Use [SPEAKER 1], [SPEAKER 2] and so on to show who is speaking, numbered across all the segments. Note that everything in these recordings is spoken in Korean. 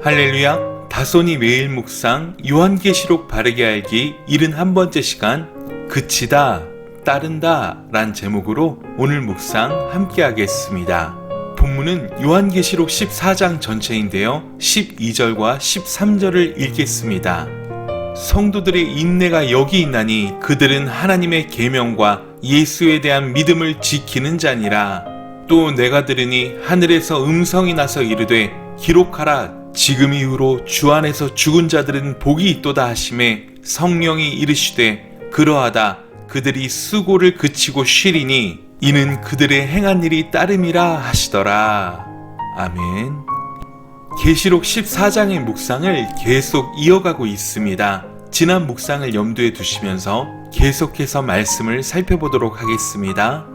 [SPEAKER 1] 할렐루야, 다소니 매일 묵상 요한계시록 바르게 알기 71번째 시간 그치다, 따른다 란 제목으로 오늘 묵상 함께 하겠습니다. 본문은 요한계시록 14장 전체인데요. 12절과 13절을 읽겠습니다. 성도들의 인내가 여기 있나니 그들은 하나님의 계명과 예수에 대한 믿음을 지키는 자니라. 또 내가 들으니 하늘에서 음성이 나서 이르되 기록하라. 지금 이후로 주 안에서 죽은 자들은 복이 있도다 하시매 성령이 이르시되 그러하다. 그들이 수고를 그치고 쉬리니 이는 그들의 행한 일이 따름이라 하시더라. 아멘. 계시록 14장의 묵상을 계속 이어가고 있습니다. 지난 묵상을 염두에 두시면서 계속해서 말씀을 살펴보도록 하겠습니다.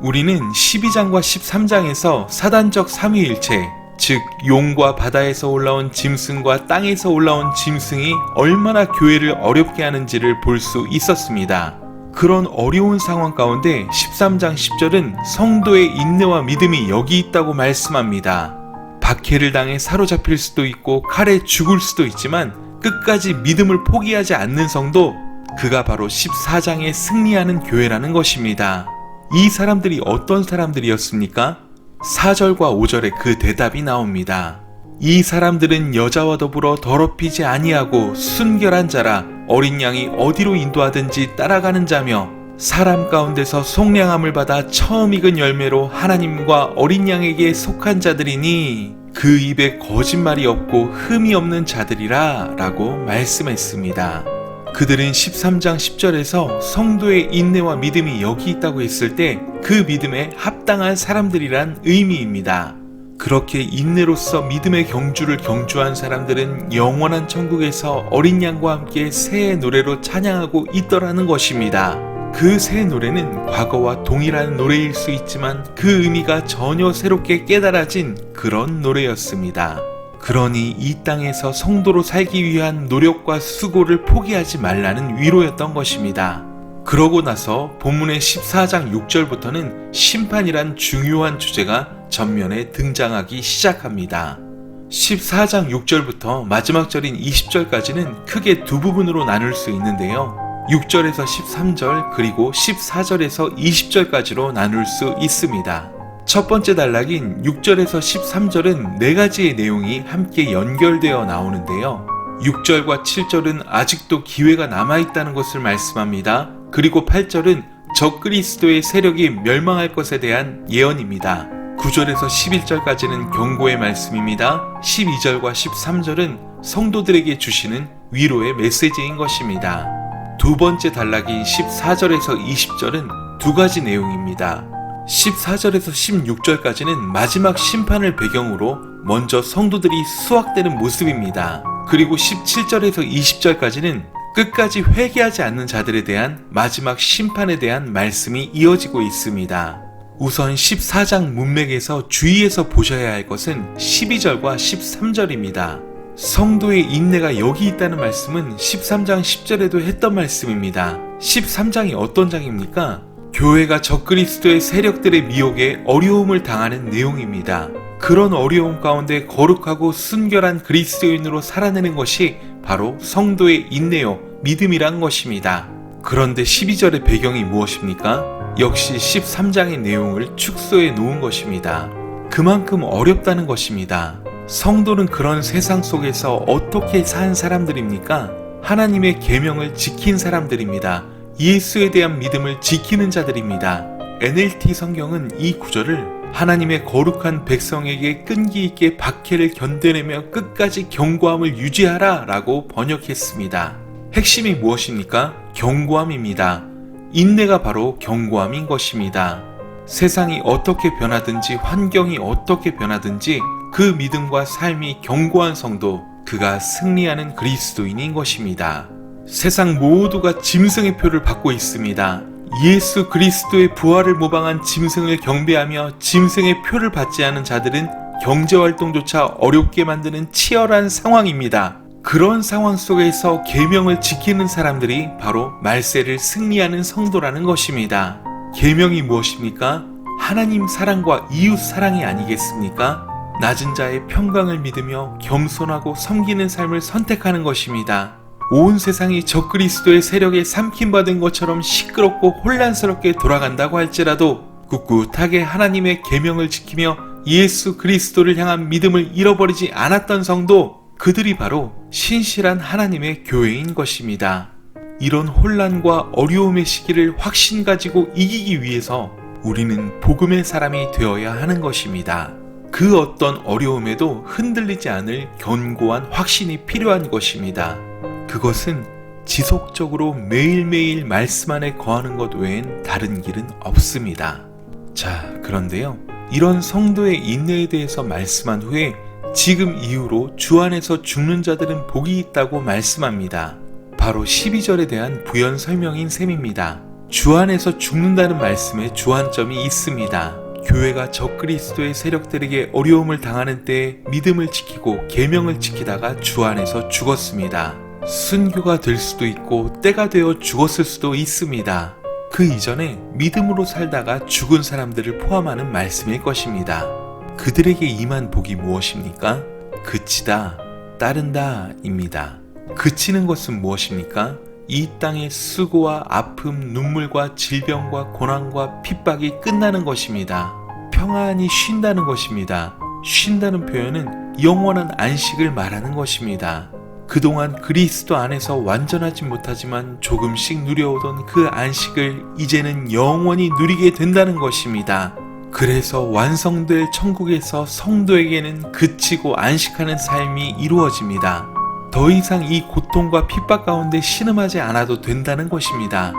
[SPEAKER 1] 우리는 12장과 13장에서 사단적 삼위일체, 즉 용과 바다에서 올라온 짐승과 땅에서 올라온 짐승이 얼마나 교회를 어렵게 하는지를 볼 수 있었습니다. 그런 어려운 상황 가운데 13장 10절은 성도의 인내와 믿음이 여기 있다고 말씀합니다. 박해를 당해 사로잡힐 수도 있고 칼에 죽을 수도 있지만 끝까지 믿음을 포기하지 않는 성도, 그가 바로 14장에 승리하는 교회라는 것입니다. 이 사람들이 어떤 사람들이었습니까? 4절과 5절에 그 대답이 나옵니다. 이 사람들은 여자와 더불어 더럽히지 아니하고 순결한 자라. 어린 양이 어디로 인도하든지 따라가는 자며 사람 가운데서 속량함을 받아 처음 익은 열매로 하나님과 어린 양에게 속한 자들이니 그 입에 거짓말이 없고 흠이 없는 자들이라 라고 말씀했습니다. 그들은 13장 10절에서 성도의 인내와 믿음이 여기 있다고 했을 때 그 믿음에 합당한 사람들이란 의미입니다. 그렇게 인내로서 믿음의 경주를 경주한 사람들은 영원한 천국에서 어린 양과 함께 새의 노래로 찬양하고 있더라는 것입니다. 그 새 노래는 과거와 동일한 노래일 수 있지만 그 의미가 전혀 새롭게 깨달아진 그런 노래였습니다. 그러니 이 땅에서 성도로 살기 위한 노력과 수고를 포기하지 말라는 위로였던 것입니다. 그러고 나서 본문의 14장 6절부터는 심판이란 중요한 주제가 전면에 등장하기 시작합니다. 14장 6절부터 마지막 절인 20절까지는 크게 두 부분으로 나눌 수 있는데요. 6절에서 13절 그리고 14절에서 20절까지로 나눌 수 있습니다. 첫 번째 단락인 6절에서 13절은 네 가지의 내용이 함께 연결되어 나오는데요. 6절과 7절은 아직도 기회가 남아있다는 것을 말씀합니다. 그리고 8절은 적그리스도의 세력이 멸망할 것에 대한 예언입니다. 9절에서 11절까지는 경고의 말씀입니다. 12절과 13절은 성도들에게 주시는 위로의 메시지인 것입니다. 두 번째 단락인 14절에서 20절은 두 가지 내용입니다. 14절에서 16절까지는 마지막 심판을 배경으로 먼저 성도들이 수확되는 모습입니다. 그리고 17절에서 20절까지는 끝까지 회개하지 않는 자들에 대한 마지막 심판에 대한 말씀이 이어지고 있습니다. 우선 14장 문맥에서 주의해서 보셔야 할 것은 12절과 13절입니다. 성도의 인내가 여기 있다는 말씀은 13장 10절에도 했던 말씀입니다. 13장이 어떤 장입니까? 교회가 적그리스도의 세력들의 미혹에 어려움을 당하는 내용입니다. 그런 어려움 가운데 거룩하고 순결한 그리스도인으로 살아내는 것이 바로 성도의 인내요, 믿음이란 것입니다. 그런데 12절의 배경이 무엇입니까? 역시 13장의 내용을 축소해 놓은 것입니다. 그만큼 어렵다는 것입니다. 성도는 그런 세상 속에서 어떻게 산 사람들입니까? 하나님의 계명을 지킨 사람들입니다. 예수에 대한 믿음을 지키는 자들입니다. NLT 성경은 이 구절을 하나님의 거룩한 백성에게 끈기 있게 박해를 견뎌내며 끝까지 견고함을 유지하라 라고 번역했습니다. 핵심이 무엇입니까? 견고함입니다. 인내가 바로 견고함인 것입니다. 세상이 어떻게 변하든지 환경이 어떻게 변하든지 그 믿음과 삶이 견고한 성도, 그가 승리하는 그리스도인인 것입니다. 세상 모두가 짐승의 표를 받고 있습니다. 예수 그리스도의 부활을 모방한 짐승을 경배하며 짐승의 표를 받지 않은 자들은 경제활동조차 어렵게 만드는 치열한 상황입니다. 그런 상황 속에서 계명을 지키는 사람들이 바로 말세를 승리하는 성도라는 것입니다. 계명이 무엇입니까? 하나님 사랑과 이웃 사랑이 아니겠습니까? 낮은 자의 평강을 믿으며 겸손하고 섬기는 삶을 선택하는 것입니다. 온 세상이 적그리스도의 세력에 삼킴받은 것처럼 시끄럽고 혼란스럽게 돌아간다고 할지라도 꿋꿋하게 하나님의 계명을 지키며 예수 그리스도를 향한 믿음을 잃어버리지 않았던 성도, 그들이 바로 신실한 하나님의 교회인 것입니다. 이런 혼란과 어려움의 시기를 확신 가지고 이기기 위해서 우리는 복음의 사람이 되어야 하는 것입니다. 그 어떤 어려움에도 흔들리지 않을 견고한 확신이 필요한 것입니다. 그것은 지속적으로 매일매일 말씀 안에 거하는 것 외엔 다른 길은 없습니다. 자, 그런데요, 이런 성도의 인내에 대해서 말씀한 후에 지금 이후로 주 안에서 죽는 자들은 복이 있다고 말씀합니다. 바로 12절에 대한 부연 설명인 셈입니다. 주 안에서 죽는다는 말씀에 주안점이 있습니다. 교회가 적그리스도의 세력들에게 어려움을 당하는 때에 믿음을 지키고 계명을 지키다가 주 안에서 죽었습니다. 순교가 될 수도 있고 때가 되어 죽었을 수도 있습니다. 그 이전에 믿음으로 살다가 죽은 사람들을 포함하는 말씀일 것입니다. 그들에게 임한 복이 무엇입니까? 그치다, 따른다 입니다. 그치는 것은 무엇입니까? 이 땅의 수고와 아픔, 눈물과 질병과 고난과 핍박이 끝나는 것입니다. 평안히 쉰다는 것입니다. 쉰다는 표현은 영원한 안식을 말하는 것입니다. 그동안 그리스도 안에서 완전하지 못하지만 조금씩 누려오던 그 안식을 이제는 영원히 누리게 된다는 것입니다. 그래서 완성될 천국에서 성도에게는 그치고 안식하는 삶이 이루어집니다. 더 이상 이 고통과 핍박 가운데 신음하지 않아도 된다는 것입니다.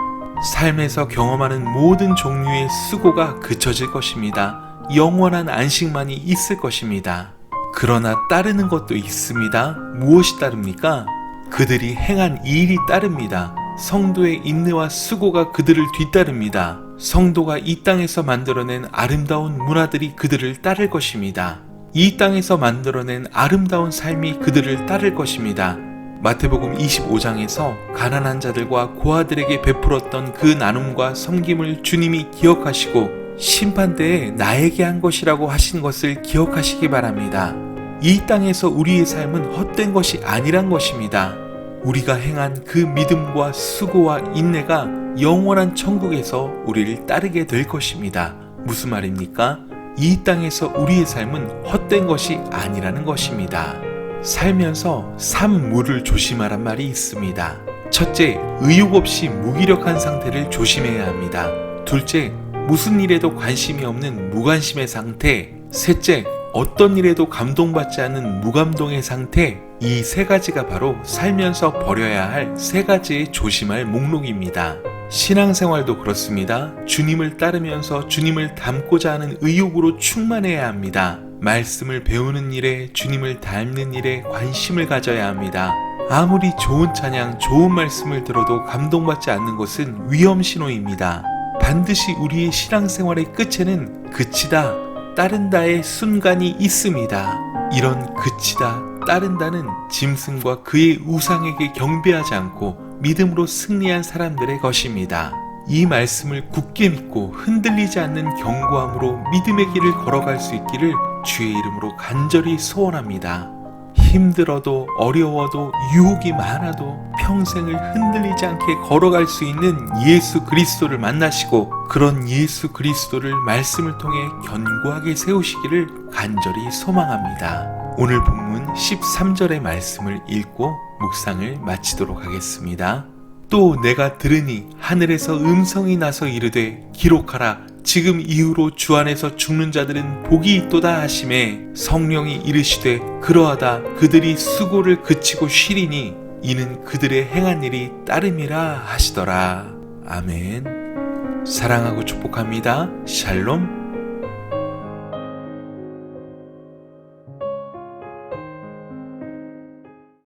[SPEAKER 1] 삶에서 경험하는 모든 종류의 수고가 그쳐질 것입니다. 영원한 안식만이 있을 것입니다. 그러나 따르는 것도 있습니다. 무엇이 따릅니까? 그들이 행한 이 일이 따릅니다. 성도의 인내와 수고가 그들을 뒤따릅니다. 성도가 이 땅에서 만들어낸 아름다운 문화들이 그들을 따를 것입니다. 이 땅에서 만들어낸 아름다운 삶이 그들을 따를 것입니다. 마태복음 25장에서 가난한 자들과 고아들에게 베풀었던 그 나눔과 섬김을 주님이 기억하시고 심판대에 나에게 한 것이라고 하신 것을 기억하시기 바랍니다. 이 땅에서 우리의 삶은 헛된 것이 아니란 것입니다. 우리가 행한 그 믿음과 수고와 인내가 영원한 천국에서 우리를 따르게 될 것입니다. 무슨 말입니까? 이 땅에서 우리의 삶은 헛된 것이 아니라는 것입니다. 살면서 삼무를 조심하란 말이 있습니다. 첫째, 의욕 없이 무기력한 상태를 조심해야 합니다. 둘째, 무슨 일에도 관심이 없는 무관심의 상태. 셋째, 어떤 일에도 감동받지 않는 무감동의 상태. 이 세 가지가 바로 살면서 버려야 할 세 가지의 조심할 목록입니다. 신앙생활도 그렇습니다. 주님을 따르면서 주님을 닮고자 하는 의욕으로 충만해야 합니다. 말씀을 배우는 일에, 주님을 닮는 일에 관심을 가져야 합니다. 아무리 좋은 찬양, 좋은 말씀을 들어도 감동받지 않는 것은 위험 신호입니다. 반드시 우리의 신앙생활의 끝에는 그치다, 따른다의 순간이 있습니다. 이런 그치다, 따른다는 짐승과 그의 우상에게 경배하지 않고 믿음으로 승리한 사람들의 것입니다. 이 말씀을 굳게 믿고 흔들리지 않는 견고함으로 믿음의 길을 걸어갈 수 있기를 주의 이름으로 간절히 소원합니다. 힘들어도 어려워도 유혹이 많아도 평생을 흔들리지 않게 걸어갈 수 있는 예수 그리스도를 만나시고 그런 예수 그리스도를 말씀을 통해 견고하게 세우시기를 간절히 소망합니다. 오늘 본문 13절의 말씀을 읽고 묵상을 마치도록 하겠습니다. 또 내가 들으니 하늘에서 음성이 나서 이르되 기록하라. 지금 이후로 주 안에서 죽는 자들은 복이 있도다 하시매 성령이 이르시되 그러하다. 그들이 수고를 그치고 쉬리니 이는 그들의 행한 일이 따름이라 하시더라. 아멘. 사랑하고 축복합니다. 샬롬.